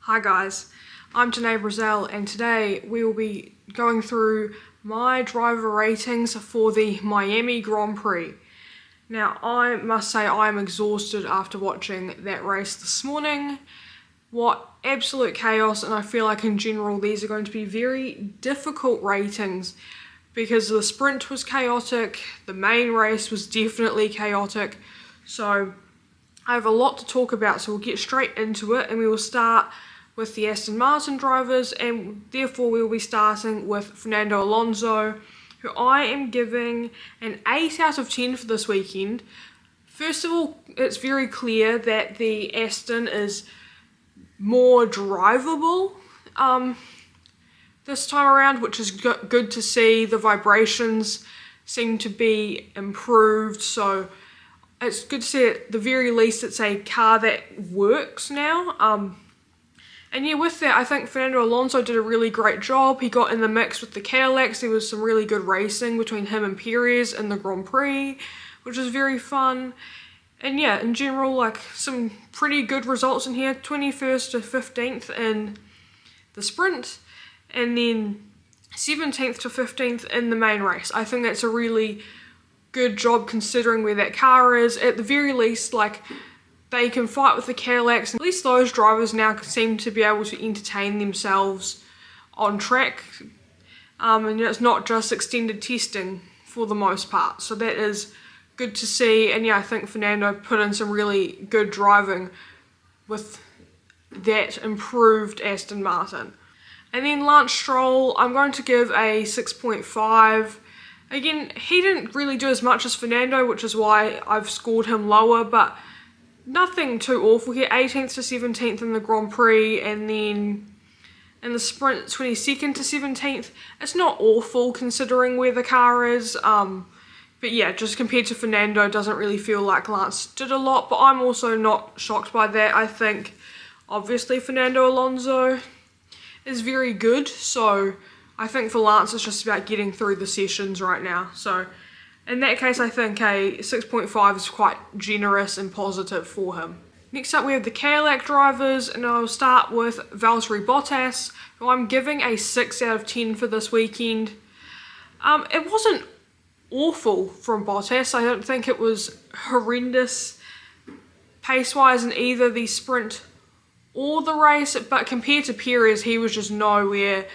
Hi guys, I'm Janae Brazell and today we will be going through my driver ratings for the Miami Grand Prix. Now I must say I'm exhausted after watching that race this morning. What absolute chaos, and I feel like in general these are going to be very difficult ratings because the sprint was chaotic, the main race was definitely chaotic, so I have a lot to talk about, so we'll get straight into it and we will start with the Aston Martin drivers, and therefore we will be starting with Fernando Alonso, who I am giving an 8 out of 10 for this weekend. First of all, it's very clear that the Aston is more drivable this time around, which is good to see. The vibrations seem to be improved, so it's good to see at the very least it's a car that works now. And yeah, with that, I think Fernando Alonso did a really great job. He got in the mix with the Cadillacs. There was some really good racing between him and Perez in the Grand Prix, which was very fun. And yeah, in general, like some pretty good results in here. 21st to 15th in the sprint, and then 17th to 15th in the main race. I think that's a really good job considering where that car is. At the very least, like, they can fight with the Cadillacs. At least those drivers now seem to be able to entertain themselves on track. And it's not just extended testing for the most part. So that is good to see. And yeah, I think Fernando put in some really good driving with that improved Aston Martin. And then Lance Stroll, I'm going to give a 6.5. Again, he didn't really do as much as Fernando, which is why I've scored him lower, but nothing too awful here. 18th to 17th in the Grand Prix, and then in the sprint 22nd to 17th. It's not awful considering where the car is, but yeah, just compared to Fernando, it doesn't really feel like Lance did a lot, but I'm also not shocked by that. I think obviously Fernando Alonso is very good, so I think for Lance it's just about getting through the sessions right now. So in that case, I think a 6.5 is quite generous and positive for him. Next up, we have the Cadillac drivers, and I'll start with Valtteri Bottas, who I'm giving a 6 out of 10 for this weekend. It wasn't awful from Bottas. I don't think it was horrendous pace-wise in either the sprint or the race, but compared to Perez, he was just nowhere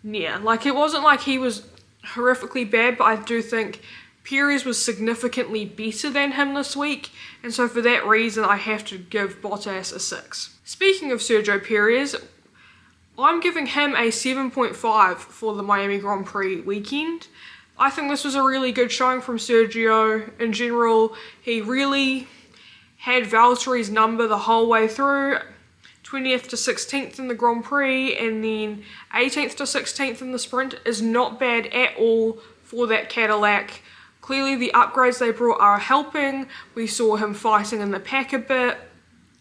near. Like, it wasn't like he was horrifically bad, but I do think Perez was significantly better than him this week, and so for that reason I have to give Bottas a 6. Speaking of Sergio Perez, I'm giving him a 7.5 for the Miami Grand Prix weekend. I think this was a really good showing from Sergio. In general, he really had Valtteri's number the whole way through. 20th to 16th in the Grand Prix, and then 18th to 16th in the sprint is not bad at all for that Cadillac. Clearly the upgrades they brought are helping. We saw him fighting in the pack a bit.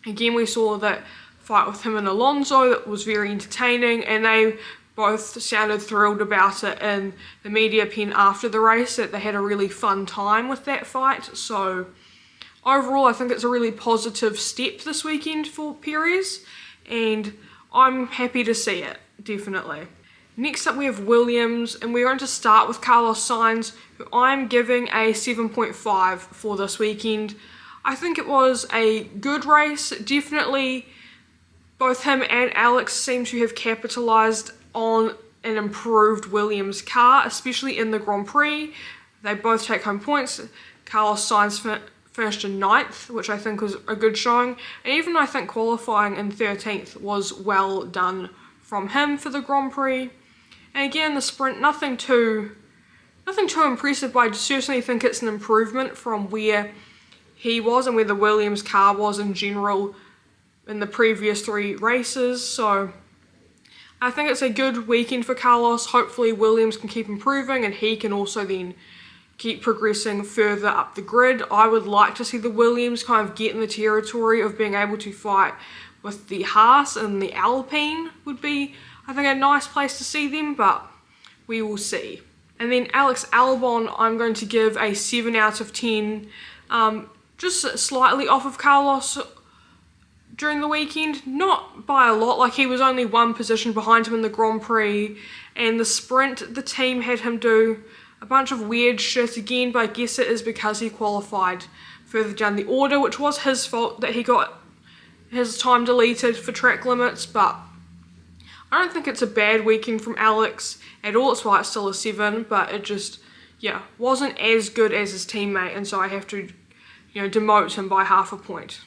Again, we saw that fight with him and Alonso that was very entertaining, and they both sounded thrilled about it in the media pen after the race, that they had a really fun time with that fight. So overall, I think it's a really positive step this weekend for Perez, and I'm happy to see it, definitely. Next up, we have Williams, and we're going to start with Carlos Sainz, who I'm giving a 7.5 for this weekend. I think it was a good race. Definitely, both him and Alex seem to have capitalised on an improved Williams car, especially in the Grand Prix. They both take home points. Carlos Sainz finished in 9th, which I think was a good showing, and even I think qualifying in 13th was well done from him for the Grand Prix. And again, the sprint, nothing too impressive, but I certainly think it's an improvement from where he was and where the Williams car was in general in the previous 3 races. So I think it's a good weekend for Carlos. Hopefully Williams can keep improving and he can also then keep progressing further up the grid. I would like to see the Williams kind of get in the territory of being able to fight with the Haas, and the Alpine would be, I think, a nice place to see them, but we will see. And then Alex Albon, I'm going to give a 7 out of 10. Just slightly off of Carlos. during the weekend, not by a lot, like he was only one position behind him in the Grand Prix, and the sprint, the team had him do a bunch of weird shit again, but I guess it is because he qualified further down the order, which was his fault that he got his time deleted for track limits, but I don't think it's a bad weekend from Alex at all. It's why it's still a 7, but it just, yeah, wasn't as good as his teammate, and so I have to, demote him by half a point.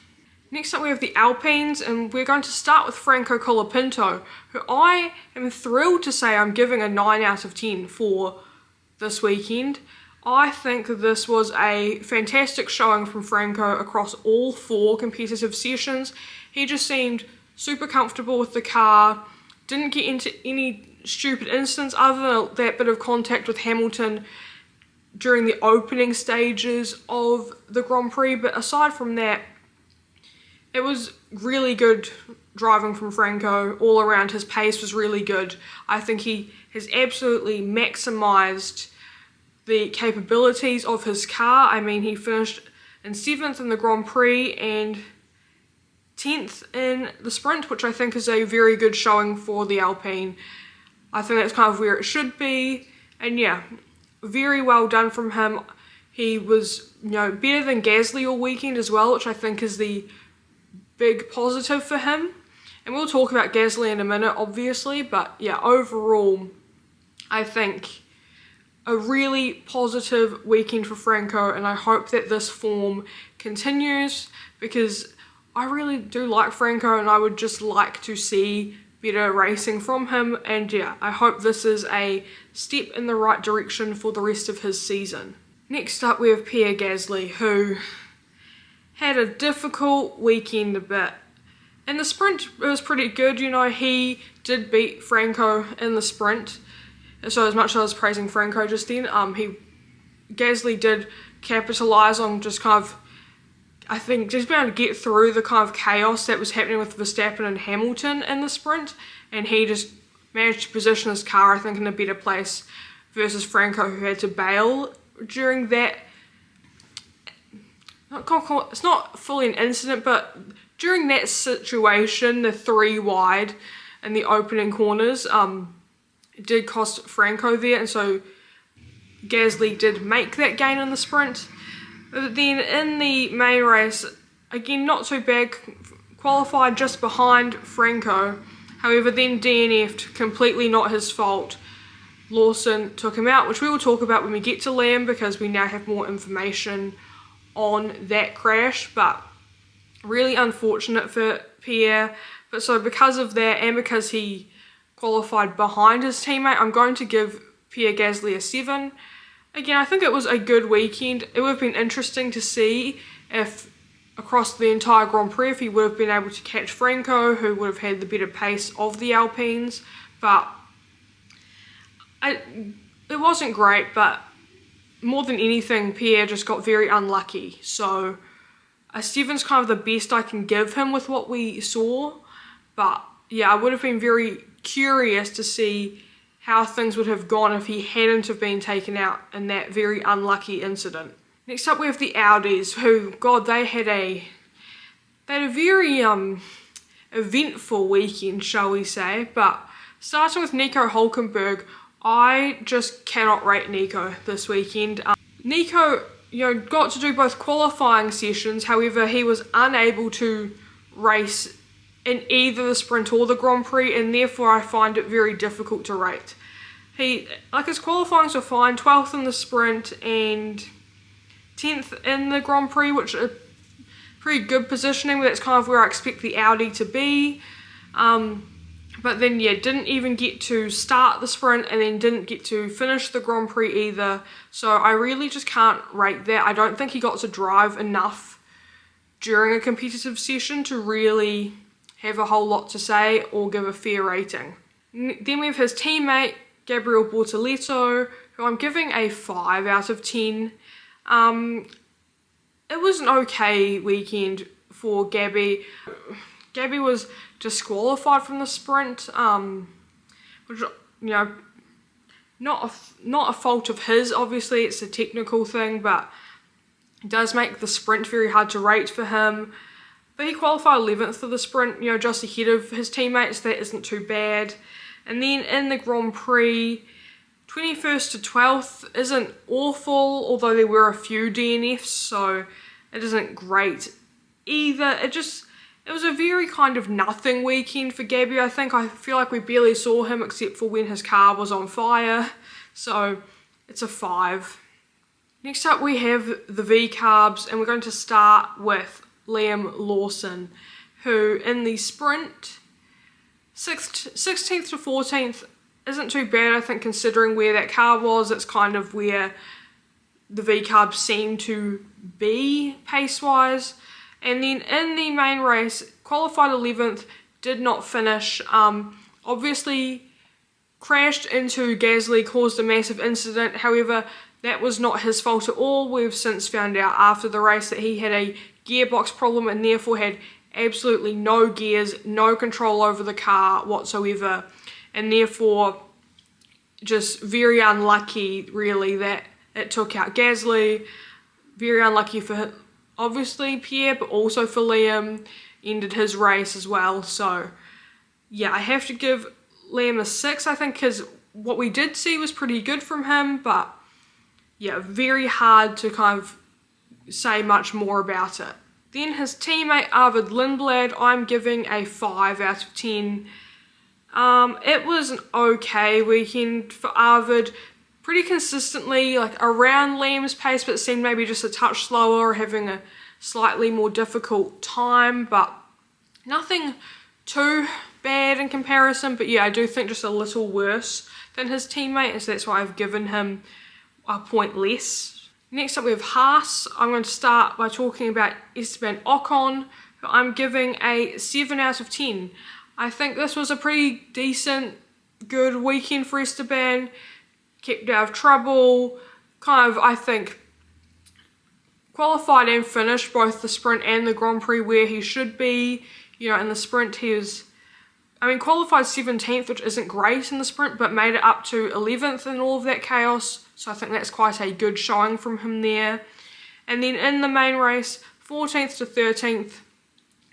Next up we have the Alpines, and we're going to start with Franco Colapinto, who I am thrilled to say I'm giving a 9 out of 10 for this weekend. I think this was a fantastic showing from Franco across all 4 competitive sessions. He just seemed super comfortable with the car, didn't get into any stupid incidents other than that bit of contact with Hamilton during the opening stages of the Grand Prix, but aside from that, it was really good driving from Franco all around. His pace was really good. I think he has absolutely maximised the capabilities of his car. I mean, he finished in 7th in the Grand Prix and 10th in the sprint, which I think is a very good showing for the Alpine. I think that's kind of where it should be, and yeah, very well done from him. He was, better than Gasly all weekend as well, which I think is the big positive for him. And we'll talk about Gasly in a minute, obviously, but yeah, overall, I think a really positive weekend for Franco, and I hope that this form continues, because I really do like Franco and I would just like to see better racing from him, and yeah, I hope this is a step in the right direction for the rest of his season. Next up we have Pierre Gasly, who had a difficult weekend a bit. In the sprint it was pretty good, he did beat Franco in the sprint, so as much as I was praising Franco just then, Gasly did capitalise on just kind of, I think, just being able to get through the kind of chaos that was happening with Verstappen and Hamilton in the sprint, and he just managed to position his car, I think, in a better place versus Franco, who had to bail during that. It's not fully an incident, but during that situation, the 3 wide in the opening corners, it did cost Franco there, and so Gasly did make that gain in the sprint. But then in the main race, again, not too bad, qualified just behind Franco. However, then DNF'd, completely not his fault. Lawson took him out, which we will talk about when we get to Liam, because we now have more information on that crash, but really unfortunate for Pierre. But so because of that, and because he qualified behind his teammate, I'm going to give Pierre Gasly a 7. Again, I think it was a good weekend. It would have been interesting to see if across the entire Grand Prix, if he would have been able to catch Franco, who would have had the better pace of the Alpines, but it wasn't great. But more than anything, Pierre just got very unlucky, so a 7's kind of the best I can give him with what we saw. But yeah, I would have been very curious to see how things would have gone if he hadn't have been taken out in that very unlucky incident. Next up we have the Audis, who, God, they had a very eventful weekend, shall we say. But starting with Nico Hulkenberg, I just cannot rate Nico this weekend. Nico, got to do both qualifying sessions, however he was unable to race in either the sprint or the Grand Prix, and therefore I find it very difficult to rate. His qualifyings were fine, 12th in the sprint and 10th in the Grand Prix, which are pretty good positioning, but that's kind of where I expect the Audi to be. But then, yeah, didn't even get to start the sprint and then didn't get to finish the Grand Prix either. So I really just can't rate that. I don't think he got to drive enough during a competitive session to really have a whole lot to say or give a fair rating. Then we have his teammate, Gabriel Bortoleto, who I'm giving a 5 out of 10. It was an okay weekend for Gabby. Gabby was disqualified from the sprint, which, not a fault of his, obviously it's a technical thing, but it does make the sprint very hard to rate for him. But he qualified 11th for the sprint, you know, just ahead of his teammates. That isn't too bad. And then in the Grand Prix, 21st to 12th isn't awful, although there were a few DNFs, so it isn't great either. It was a very kind of nothing weekend for Gabby. I feel like we barely saw him except for when his car was on fire. So it's a 5. Next up we have the V-Carbs, and we're going to start with Liam Lawson, who in the sprint, 16th to 14th isn't too bad, I think, considering where that car was. It's kind of where the V-Carbs seem to be pace-wise. And then in the main race, qualified 11th, did not finish. Obviously crashed into Gasly, caused a massive incident. However, that was not his fault at all. We've since found out after the race that he had a gearbox problem and therefore had absolutely no gears, no control over the car whatsoever, and therefore just very unlucky really that it took out Gasly. Very unlucky for obviously Pierre, but also for Liam. Ended his race as well. So yeah, I have to give Liam a 6, I think, because what we did see was pretty good from him, but yeah, very hard to kind of say much more about it. Then his teammate Arvid Lindblad, I'm giving a 5 out of 10. It was an okay weekend for Arvid, pretty consistently like around Liam's pace, but it seemed maybe just a touch slower or having a slightly more difficult time, but nothing too bad in comparison. But yeah, I do think just a little worse than his teammate, and so that's why I've given him a point less. Next up we have Haas. I'm going to start by talking about Esteban Ocon, who I'm giving a 7 out of 10. I think this was a pretty decent, good weekend for Esteban. Kept out of trouble, kind of, I think, qualified and finished both the sprint and the Grand Prix where he should be. You know, in the sprint he was, qualified 17th, which isn't great in the sprint, but made it up to 11th in all of that chaos. So I think that's quite a good showing from him there. And then in the main race, 14th to 13th,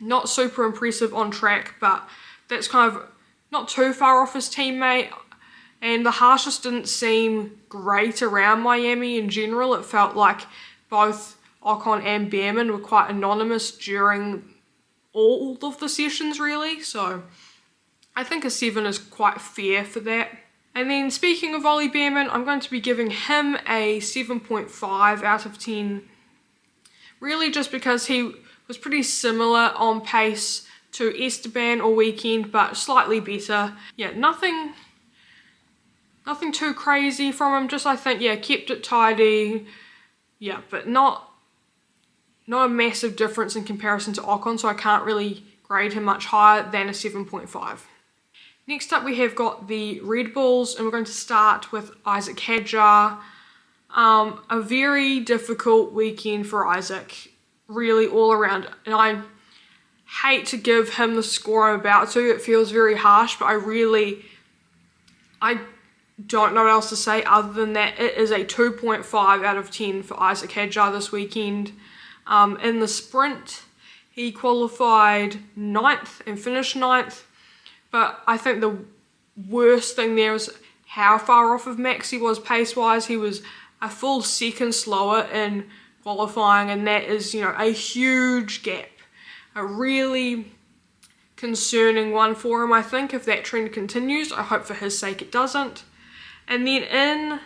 not super impressive on track, but that's kind of not too far off his teammate. And the Haas just didn't seem great around Miami in general. It felt like both Ocon and Behrman were quite anonymous during all of the sessions really. So I think a 7 is quite fair for that. And then speaking of Ollie Behrman, I'm going to be giving him a 7.5 out of 10. Really just because he was pretty similar on pace to Esteban all weekend, but slightly better. Yeah, nothing too crazy from him. Just, I think, yeah, kept it tidy. Yeah, but not a massive difference in comparison to Ocon, so I can't really grade him much higher than a 7.5. Next up we have got the Red Bulls, and we're going to start with Isaac Hadjar. A very difficult weekend for Isaac, really all around. And I hate to give him the score I'm about to. It feels very harsh, but I don't know what else to say other than that it is a 2.5 out of 10 for Isaac Hadjar this weekend. In the sprint, he qualified 9th and finished 9th. But I think the worst thing there is how far off of Max he was pace-wise. He was a full second slower in qualifying, and that is, you know, a huge gap. A really concerning one for him, I think, if that trend continues. I hope for his sake it doesn't. And then in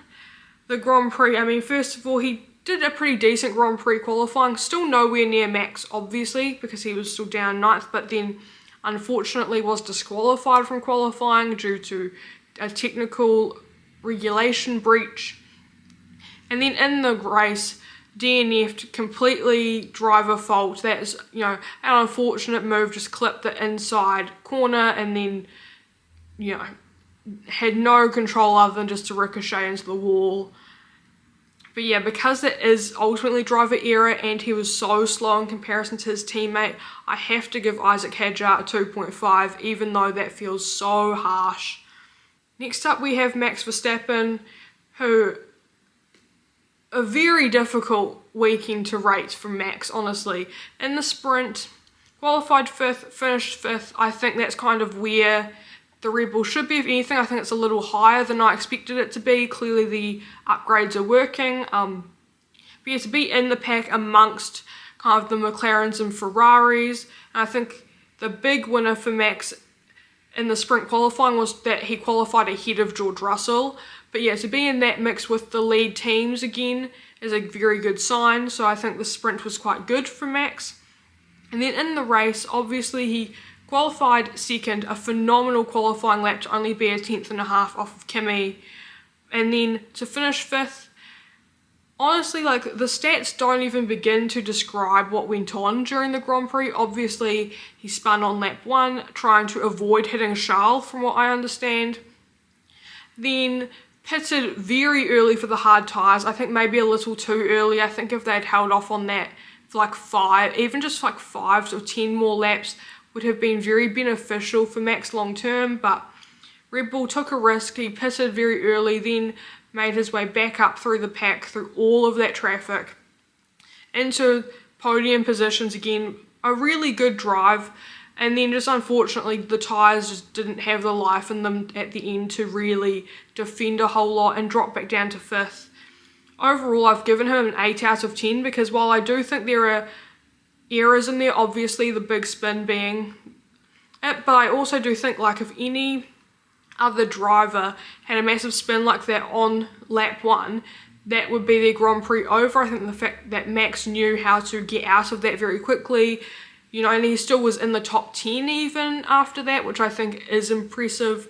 the Grand Prix, first of all, he did a pretty decent Grand Prix qualifying. Still nowhere near Max, obviously, because he was still down 9th, but then unfortunately was disqualified from qualifying due to a technical regulation breach. And then in the race, DNF'd, completely driver fault. That is, you know, an unfortunate move, just clipped the inside corner and then, you know, had no control other than just to ricochet into the wall. But yeah, because it is ultimately driver error and he was so slow in comparison to his teammate, I have to give Isaac Hadjar a 2.5, even though that feels so harsh. Next up we have Max Verstappen, who, a very difficult weekend to rate from Max, honestly. In the sprint, qualified 5th, finished 5th. I think that's kind of where the Red Bull should be. If anything, I think it's a little higher than I expected it to be. Clearly the upgrades are working. But yeah, to be in the pack amongst kind of the McLarens and Ferraris, and I think the big winner for Max in the sprint qualifying was that he qualified ahead of George Russell. But yeah, to be in that mix with the lead teams again is a very good sign. So I think the sprint was quite good for Max. And then in the race, obviously he qualified 2nd, a phenomenal qualifying lap to only be a 10th and a half off of Kimi. And then to finish 5th, honestly, like, the stats don't even begin to describe what went on during the Grand Prix. Obviously, he spun on lap 1, trying to avoid hitting Charles, from what I understand. Then pitted very early for the hard tyres. I think maybe a little too early. I think if they'd held off on that for like 5, even just like 5 or 10 more laps would have been very beneficial for Max long term. But Red Bull took a risk. He pitted very early, then made his way back up through the pack, through all of that traffic, into podium positions again. A really good drive, and then just unfortunately the tyres just didn't have the life in them at the end to really defend a whole lot, and dropped back down to 5th. Overall, I've given him an 8 out of 10 because while I do think there are errors in there, obviously the big spin being it, but I also do think, like, if any other driver had a massive spin like that on lap 1, that would be their Grand Prix over. I think the fact that Max knew how to get out of that very quickly, you know, and he still was in the top 10 even after that, which I think is impressive.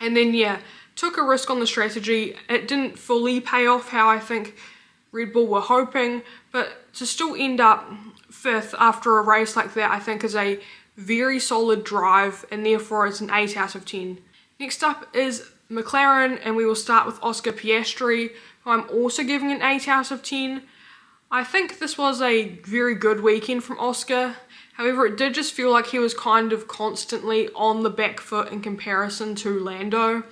And then, yeah, took a risk on the strategy. It didn't fully pay off how I think Red Bull were hoping, but to still end up 5th after a race like that, I think is a very solid drive, and therefore it's an 8 out of 10. Next up is McLaren, and we will start with Oscar Piastri, who I'm also giving an 8 out of 10. I think this was a very good weekend from Oscar. However, it did just feel like he was kind of constantly on the back foot in comparison to Lando.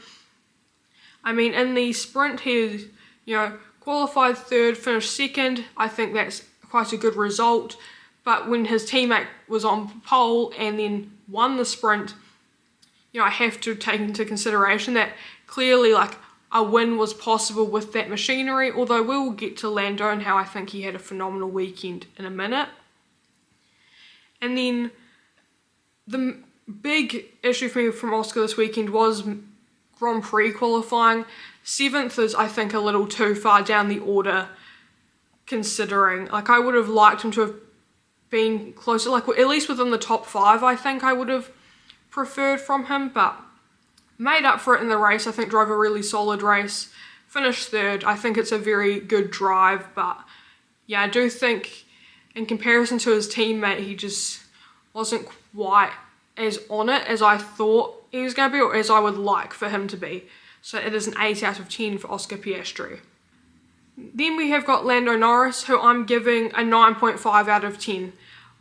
I mean, in the sprint, he, you know, qualified 3rd, finished 2nd. I think that's quite a good result. But when his teammate was on pole and then won the sprint, you know, I have to take into consideration that clearly, like, a win was possible with that machinery, although we'll get to Lando and how I think he had a phenomenal weekend in a minute. And then the big issue for me from Oscar this weekend was Grand Prix qualifying. 7th is, I think, a little too far down the order, considering, like, I would have liked him to have been closer, like, at least within the top 5, I think I would have preferred from him, but made up for it in the race. I think drove a really solid race, finished 3rd. I think it's a very good drive, but yeah, I do think in comparison to his teammate, he just wasn't quite as on it as I thought he was going to be, or as I would like for him to be. So it is an 8 out of 10 for Oscar Piastri. Then we have got Lando Norris, who I'm giving a 9.5 out of 10.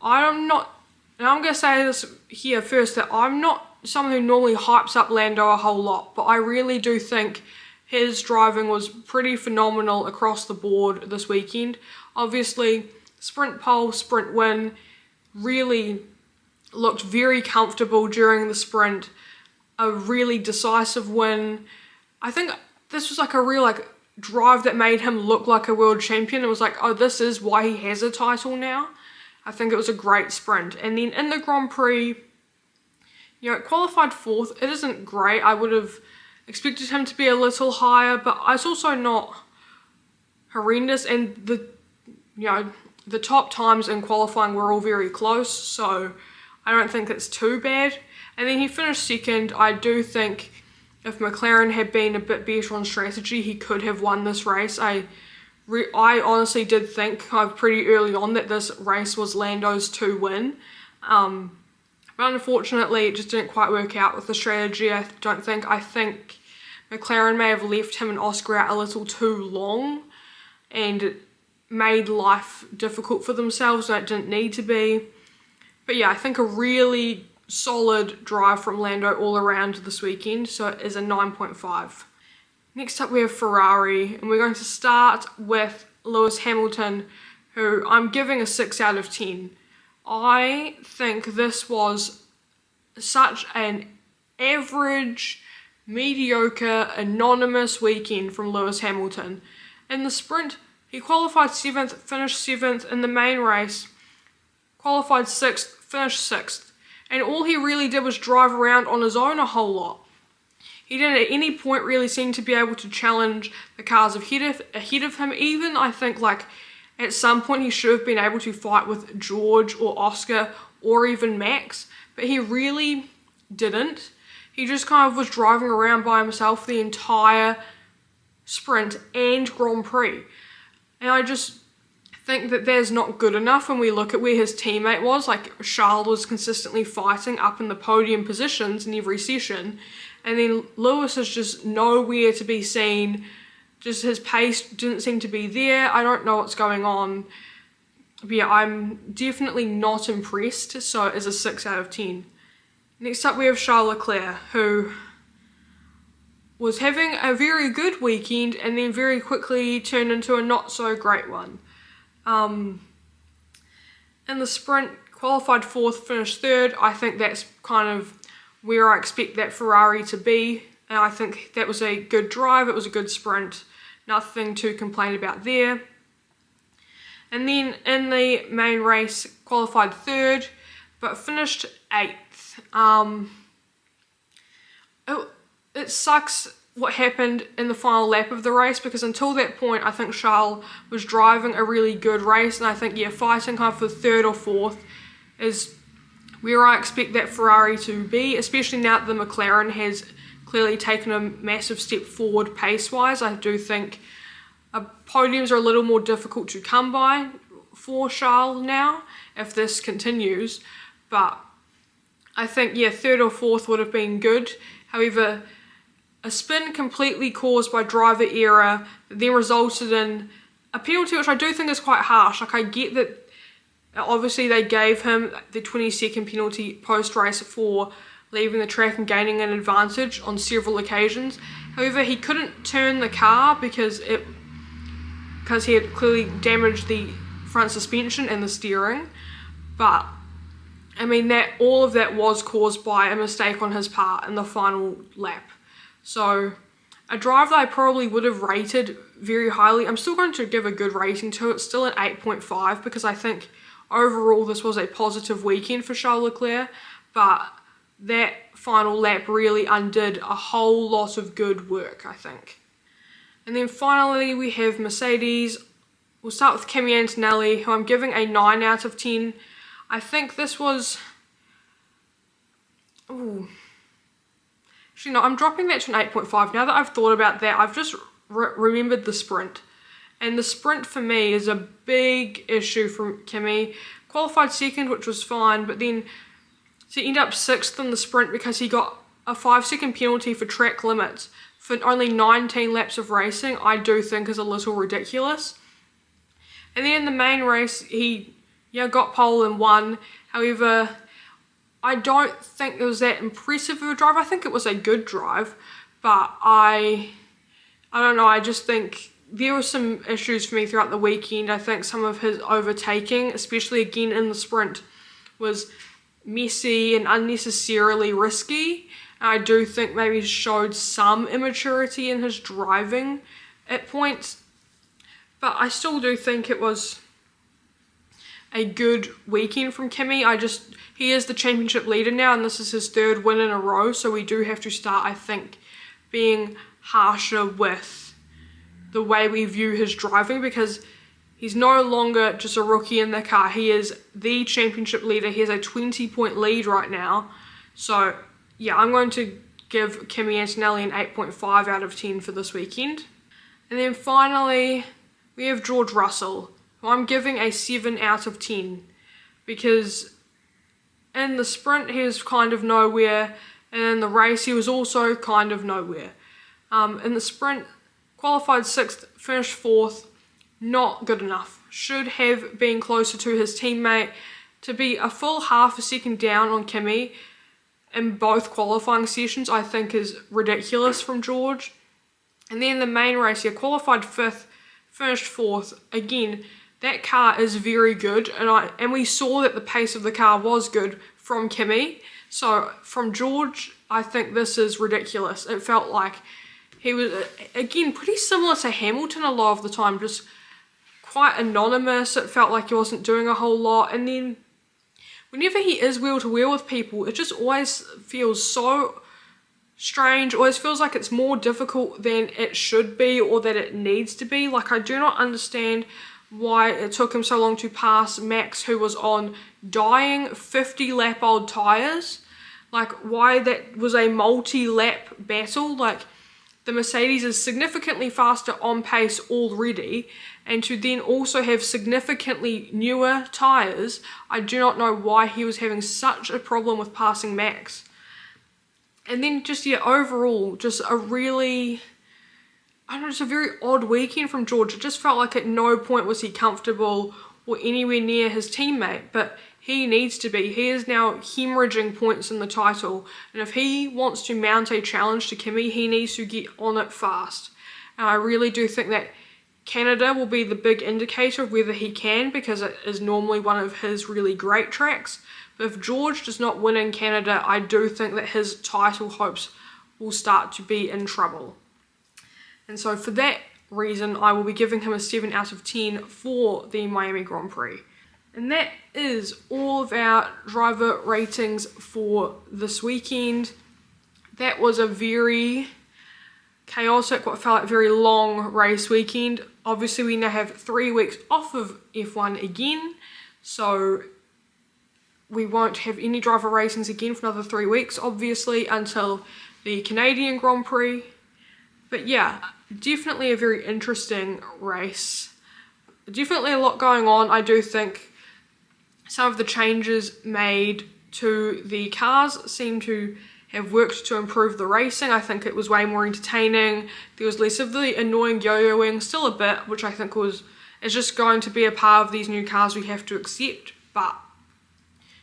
I'm not, and I'm going to say this here first, that I'm not someone who normally hypes up Lando a whole lot, but I really do think his driving was pretty phenomenal across the board this weekend. Obviously, sprint pole, sprint win, really looked very comfortable during the sprint. A really decisive win. I think this was like a real, like, drive that made him look like a world champion. It was like, oh, this is why he has a title now. I think it was a great sprint. And then in the Grand Prix, you know, it qualified 4th. It isn't great. I would have expected him to be a little higher, but it's also not horrendous. And the, you know, the top times in qualifying were all very close, so I don't think it's too bad. And then he finished 2nd. I do think if McLaren had been a bit better on strategy, he could have won this race. I honestly did think pretty early on that this race was Lando's to win. But unfortunately, it just didn't quite work out with the strategy, I don't think. I think McLaren may have left him and Oscar out a little too long and made life difficult for themselves when it didn't need to be. But yeah, I think a really solid drive from Lando all around this weekend, so it is a 9.5. Next up we have Ferrari, and we're going to start with Lewis Hamilton, who I'm giving a 6 out of 10. I think this was such an average, mediocre, anonymous weekend from Lewis Hamilton. In the sprint, he qualified 7th, finished 7th. In the main race, qualified 6th, finished 6th. And all he really did was drive around on his own a whole lot. He didn't at any point really seem to be able to challenge the cars ahead of him. Even, I think, like, at some point he should have been able to fight with George or Oscar or even Max, but he really didn't. He just kind of was driving around by himself the entire sprint and Grand Prix. And I just think that that's not good enough when we look at where his teammate was. Like, Charles was consistently fighting up in the podium positions in every session, and then Lewis is just nowhere to be seen. Just his pace didn't seem to be there. I don't know what's going on. But yeah, I'm definitely not impressed, so it's a 6 out of 10. Next up we have Charles Leclerc, who was having a very good weekend and then very quickly turned into a not so great one. In the sprint, qualified 4th, finished 3rd. I think that's kind of where I expect that Ferrari to be, and I think that was a good drive. It was a good sprint. Nothing to complain about there. And then in the main race, qualified 3rd, but finished 8th. It sucks what happened in the final lap of the race, because until that point I think Charles was driving a really good race, and I think, yeah, fighting kind of for 3rd or 4th is where I expect that Ferrari to be, especially now that the McLaren has clearly taken a massive step forward pace-wise. I do think podiums are a little more difficult to come by for Charles now if this continues, but I think, yeah, 3rd or 4th would have been good. However, a spin completely caused by driver error that then resulted in a penalty, which I do think is quite harsh. Like, I get that obviously they gave him the 20-second penalty post-race for leaving the track and gaining an advantage on several occasions. However, he couldn't turn the car because he had clearly damaged the front suspension and the steering. But I mean, that all of that was caused by a mistake on his part in the final lap. So a drive that I probably would have rated very highly. I'm still going to give a good rating to it, still an 8.5, because I think overall this was a positive weekend for Charles Leclerc, but that final lap really undid a whole lot of good work, I think. And then finally we have Mercedes. We'll start with Kimi Antonelli, who I'm giving a 9 out of 10. I think this was... Actually, no, I'm dropping that to an 8.5. Now that I've thought about that, I've just remembered the sprint. And the sprint for me is a big issue from Kimi. Qualified 2nd, which was fine, but then to end up 6th in the sprint because he got a 5-second penalty for track limits for only 19 laps of racing, I do think is a little ridiculous. And then in the main race, he got pole and won. However, I don't think it was that impressive of a drive. I think it was a good drive, but I don't know, I just think there were some issues for me throughout the weekend. I think some of his overtaking, especially again in the sprint, was messy and unnecessarily risky. I do think maybe showed some immaturity in his driving at points, but I still do think it was a good weekend from Kimi. He is the championship leader now, and this is his 3rd win in a row, so we do have to start, I think, being harsher with the way we view his driving, because he's no longer just a rookie in the car. He is the championship leader. He has a 20-point lead right now. So yeah, I'm going to give Kimi Antonelli an 8.5 out of 10 for this weekend. And then finally, we have George Russell, who I'm giving a 7 out of 10, because in the sprint he was kind of nowhere, and in the race he was also kind of nowhere. In the sprint, qualified 6th, finished 4th, not good enough. Should have been closer to his teammate. To be a full half a second down on Kimi in both qualifying sessions, I think is ridiculous from George. And then the main race here, qualified 5th, finished 4th. Again, that car is very good, and we saw that the pace of the car was good from Kimi. So from George, I think this is ridiculous. It felt like he was, again, pretty similar to Hamilton a lot of the time, just quite anonymous. It felt like he wasn't doing a whole lot. And then whenever he is wheel to wheel with people, it just always feels so strange. Always feels like it's more difficult than it should be or that it needs to be. Like, I do not understand why it took him so long to pass Max, who was on dying 50-lap-old tyres. Like, why that was a multi-lap battle. Like, the Mercedes is significantly faster on pace already, and to then also have significantly newer tyres, I do not know why he was having such a problem with passing Max. And then just, yeah, overall, just a really, I don't know, just a very odd weekend from George. It just felt like at no point was he comfortable or anywhere near his teammate, but he needs to be. He is now hemorrhaging points in the title, and if he wants to mount a challenge to Kimi, he needs to get on it fast. And I really do think that Canada will be the big indicator of whether he can, because it is normally one of his really great tracks. But if George does not win in Canada, I do think that his title hopes will start to be in trouble. And so for that reason, I will be giving him a 7 out of 10 for the Miami Grand Prix. And that is all of our driver ratings for this weekend. That was a very chaotic, what felt like very long race weekend. Obviously, we now have 3 weeks off of F1 again, so we won't have any driver ratings again for another 3 weeks, obviously, until the Canadian Grand Prix. But yeah, definitely a very interesting race. Definitely a lot going on. I do think some of the changes made to the cars seem to have worked to improve the racing. I think it was way more entertaining. There was less of the annoying yo-yoing, still a bit, which I think is just going to be a part of these new cars we have to accept, but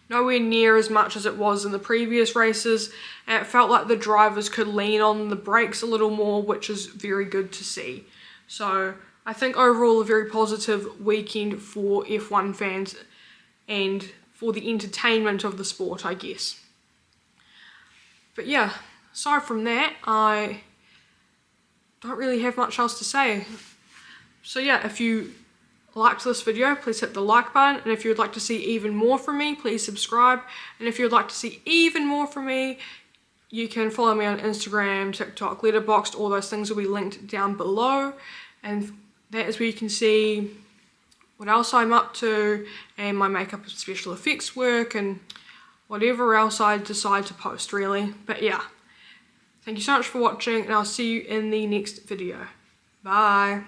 nowhere near as much as it was in the previous races. And it felt like the drivers could lean on the brakes a little more, which is very good to see. So I think overall a very positive weekend for F1 fans and for the entertainment of the sport, I guess. But yeah, aside from that, I don't really have much else to say. So yeah, if you liked this video, please hit the like button, and if you would like to see even more from me, please subscribe. And if you would like to see even more from me, you can follow me on Instagram, TikTok, Letterboxd. All those things will be linked down below, and that is where you can see what else I'm up to, and my makeup and special effects work, and whatever else I decide to post, really. But yeah, thank you so much for watching, and I'll see you in the next video. Bye.